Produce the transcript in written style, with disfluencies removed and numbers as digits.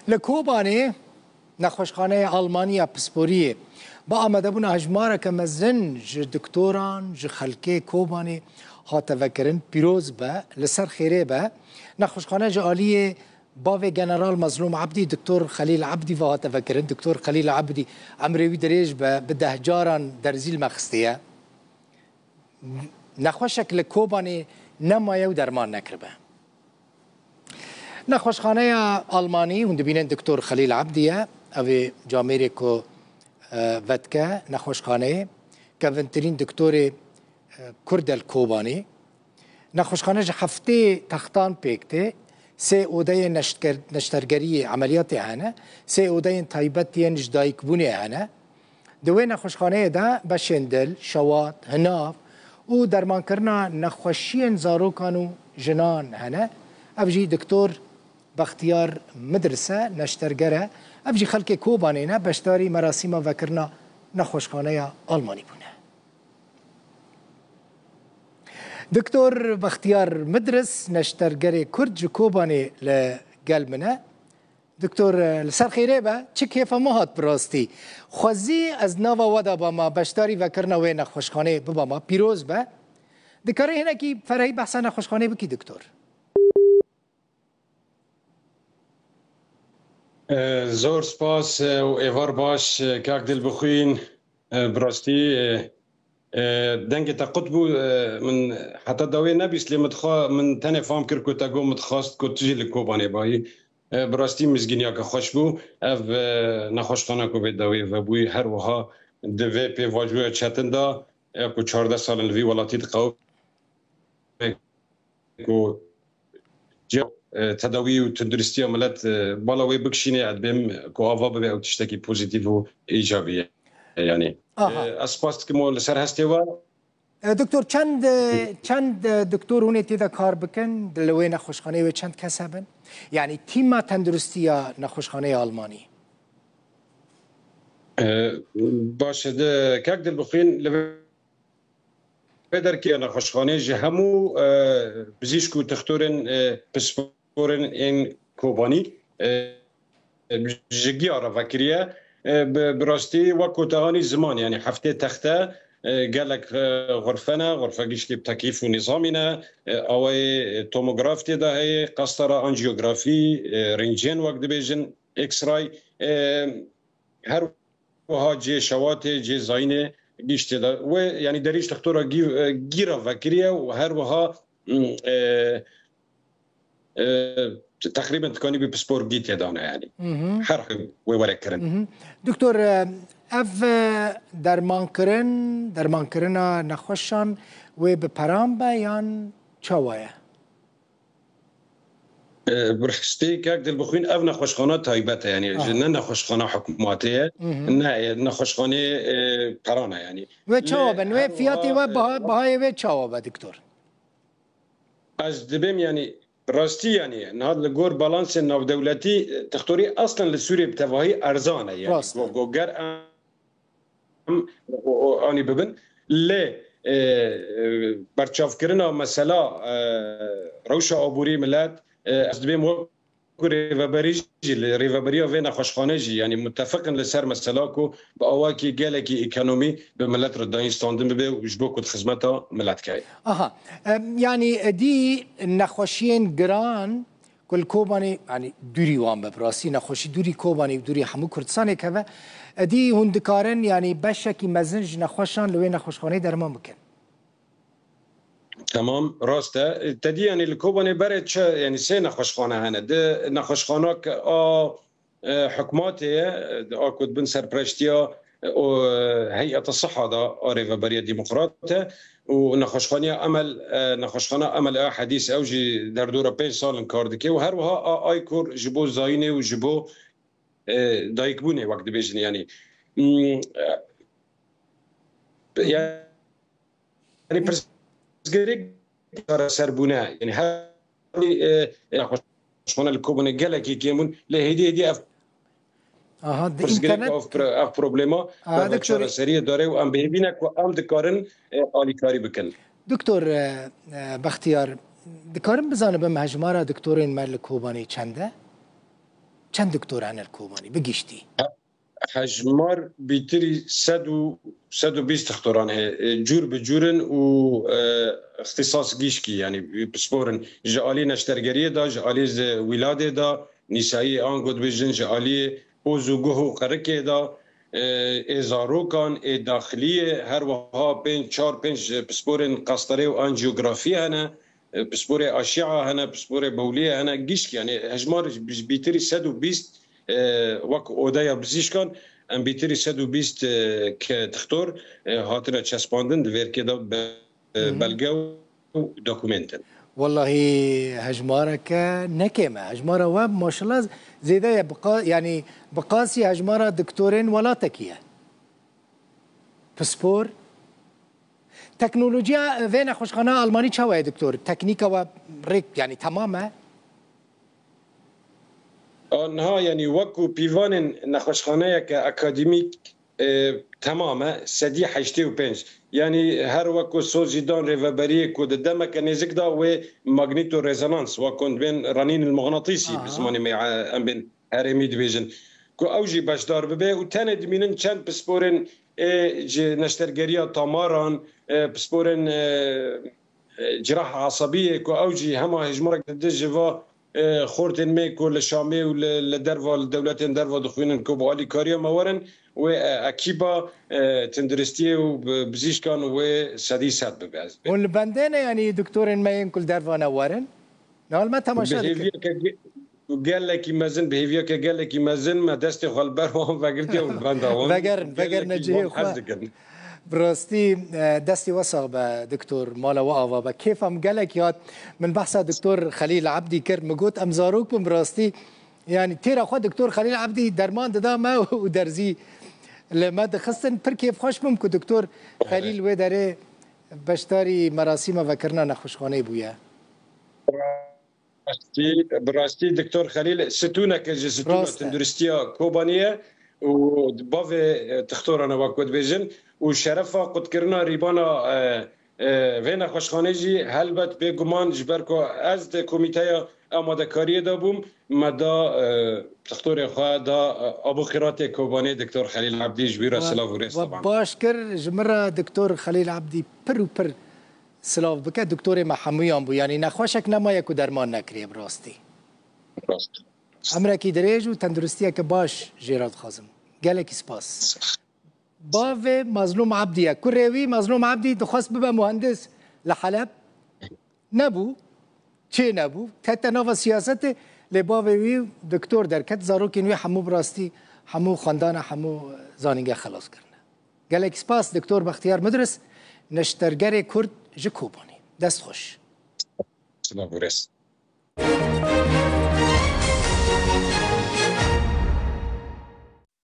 لکوبانی نخوشخانه آلمانیا پسپوریه با آمده بون هجماره که مزن ج دکتوران ج خلکه کوبانی هاته وکرن پیروز به لسر خیره به نخوشخانه جالیه باوی جنرال مظلوم عبدی دکتور خلیل عبدی و هاته وکرن دکتور خلیل عبدی امروی دریج به دهجاران در زیل مخستیه نخوشک لکوبانی نمایه و درمان نکربه نخوشخانه آلمانی هند بینن دکتور خلیل عبدیه اوی جامعه کو ودکه نخوشخانه که ونترین دکتور کردل کوبانی نخوشخانه هفته تختان پیکته سه اوده نشترگری عملیات هنه سه اوده تایبتی نجدایک بونه هنه دوی نخوشخانه ده بشندل شوات هناف او درمان کرنا نخوشی زاروکانو جنان هنه افجی دکتور بختیار مدرسه نشترگره افجی خلک کوبانی نه بشتاری مراسم و کرنا نخوشخانه آلمانی بونه دکتور بختیار مدرس نشترگره کرد کوبانی لگلمنه دکتور لسر خیره با چه کیف ماهات براستی خوزی از نوا ودا با ما بشتاری و کرنا و نخوشخانه با ما پیروز با دکاره هنه کی فرهی بحثا نخوشخانه بکی دکتور زور سپاس و ایوار باش کاک دل بخوین براستی دنگ تقط بو من حتی داوی نبیست لی متخوا من تنه فهم کرد که تاگو متخواست که تجی لکوبانه بایی براستی مزگینیا که خوش بو اف نخوشخانه که داوی و بوی هر وها دوی پی واجوه چتن دا که 14 سال لوی ولاتی دقاو که تداوی و تندرستی ملت بالاوی بکشینه ادبیم که آوا ببه او تشتکی پوزیتیو و ایجابیه یعنی اسپاست که مول سر هستی و دکتور چند دکتور اونی تیدا کار بکن دلوی نخوشخانه و چند کسبن یعنی تیم تندرستی نخوشخانه آلمانی باشه ده کاک دل بخوین لوی در که نخوشخانه جهمو بزیشکو تختورن پسپورن این کوبانی جگی آرا فکریه براستی وقت تغانی زمان یعنی هفته تخته گلک غرفه گیشتی تکیف و نظامینه اوی توموگراف تیده هی قصدارا انجیوگرافی رنجین وقت بیجن اکس رای هر وها جه شوات جه زاینه گیشتی ده و یعنی دریش تختورا گیرا فکریه و هر وها تقریبا تکانی به پسپور گیت دانه یعنی هر و ورک کرن دکتور اف درمان کرن نخوشان و به پرام بیان چوایه برخستی که دل بخوین اف نخوشخانه تایبته یعنی نه نخوشخانه حکوماتیه نه نخوشخانه پرانه یعنی و چوابن و فیاتی و بهای و چوابه دکتور از دبیم یعنی راستی یعنی نهاد لگور بالانس ناو دولتی تختوری اصلا لسوری بتواهی ارزانه یعنی گوگر آنی ببین لی برچاف کرنا مثلا روش آبوری ملت از دبیم و ریوبریا و نخوشخانه جی یعنی متفقن لسر مثلا کو با اواکی گلکی اکونومی به ملت رو دانستاندن به وجبو کد خدمتا ملت کی یعنی دی نخوشین گران کل کوبانی یعنی دوری وام براسی نخوشی دوری کوبانی دوری همو کردستان که دی هندکارن یعنی بشکی مزنج نخوشان لوی نخوشخانه درمان بکن تمام راسته تدی یعنی الكوباني برد چه یعنی سه نخوشخانه هنه ده نخوشخانه که حکوماتی آکود بن سرپرشتیا و هیئت الصحه دا ریوبریا ديمقراطه و نخوشخانه عمل حدیث اوجی در دور 5 سال کار دکه و هر وها آیکور جبو زاینه و جبو دایکبونه وقت بیشن یعنی گریک کار سربونه یعنی هر نخوشخانه الكوباني گلکی کیمون لهدی اف اینترنت اف پروبلما دکتور سریع داره و ام بهبینه که ام دکارن آلی کاری بکن دکتور بختیار دکارن بزانه به مهجمارا دکتورین مال کوبانی چنده چند دکتور هن الکوبانی بگیشتی؟ هجمار بیتری 120 دکتران جور به جورن و اختصاص گیشکی یعنی بسپورن جالی نشترگری دا جالی ولاده دا نسایی آن گود بیجن جالی اوزوگوه و قرکه دا ازاروکان داخلیه هر وها بین 4-5 بسپورن قسطره و آنجیوگرافی هنه بسپور اشعه هنه بسپور بولیه هنه گیشکی یعنی هجمار بیتری 120 وک اودایا بزیشکان ام بیتری 120 که دکتر هاتنا چسباندن دویر که دا بلگه و داکومنتن والله هجمارة كنكمة هجمارة واب ما شاء الله زيدا يعني بقاسي هجمارة دكتورين ولا تكية بسبور تكنولوجيا فين خوشخانة ألماني شوية دكتور تكنيكا وريك يعني تماما آنها یعنی وکو پیوان نخوشخانه که اکادمیک تمامه 185 یعنی هر وکو سوزیدان ریوبری کود دمک نزک دا و ماگنیتو رزونانس وکن بین رنین المغناطیسی بزمانی می ام بین هرمی دیویژن کو اوجی باشدار ببه و تن دمینن چند پسپورن نشترگریا تاماران پسپورن جراح عصبیه کو اوجی همه هجمارک دجوا خورتن می کل شامی و لدروا دولت دروا دخوینن کو بالی کاریا مورن و اکیبا تندرستی و بزیشکان و سدی صد بباز اون بندنه یعنی دکتور ما کل دروا نورن نال ما تماشا قال لك مازن بهيفيا قال لك مازن ما دست غلبر وقلت يا الباندا وقر نجي براستی دستی وساق به دکتور مالا و آوا به کیفم گلک یاد من بحث دکتور خلیل عبدی کرد مگوت امزاروک بم براستی یعنی تیرا خود دکتور خلیل عبدی درمان دادا ما و درزی لما دخستن پر کیف خوش بم که دکتور خلیل و داره بشتاری مراسم و کرنا نخوشخانه بویا براستی دکتور خلیل ستونه که ستونه تندرستیا کوبانیه و باف تختورنا وقت بیجن و شرفا قد کرنا ریبانا وینا خوشخانه جی هلبت به گمان جبرکو از ده کمیته آماده کاری دا بوم مدا تختور خواه دا ابو خیرات کوبانی دکتور خلیل عبدی جبیر سلاف و ریس طبعا باش کر جمره دکتور خلیل عبدی پر و پر سلاف بکه دکتور محمویان بو یعنی نخوشک نمایه که درمان نکریه براستی امرکی دریج و تندرستیه که باش جیراد خازم گلکی سپاس باو مظلوم عبدیه کوروی مظلوم عبدی دخواست ببه مهندس لحلب نبو چه نبو تحت ناو سیاست لباوی دکتور درکت زاروکین وی همو براستی همو خاندان همو زانینگه خلاص کرنه گلکی سپاس دکتور بختیار مدرس نشترگر کرد جکوبانی دست خوش سلام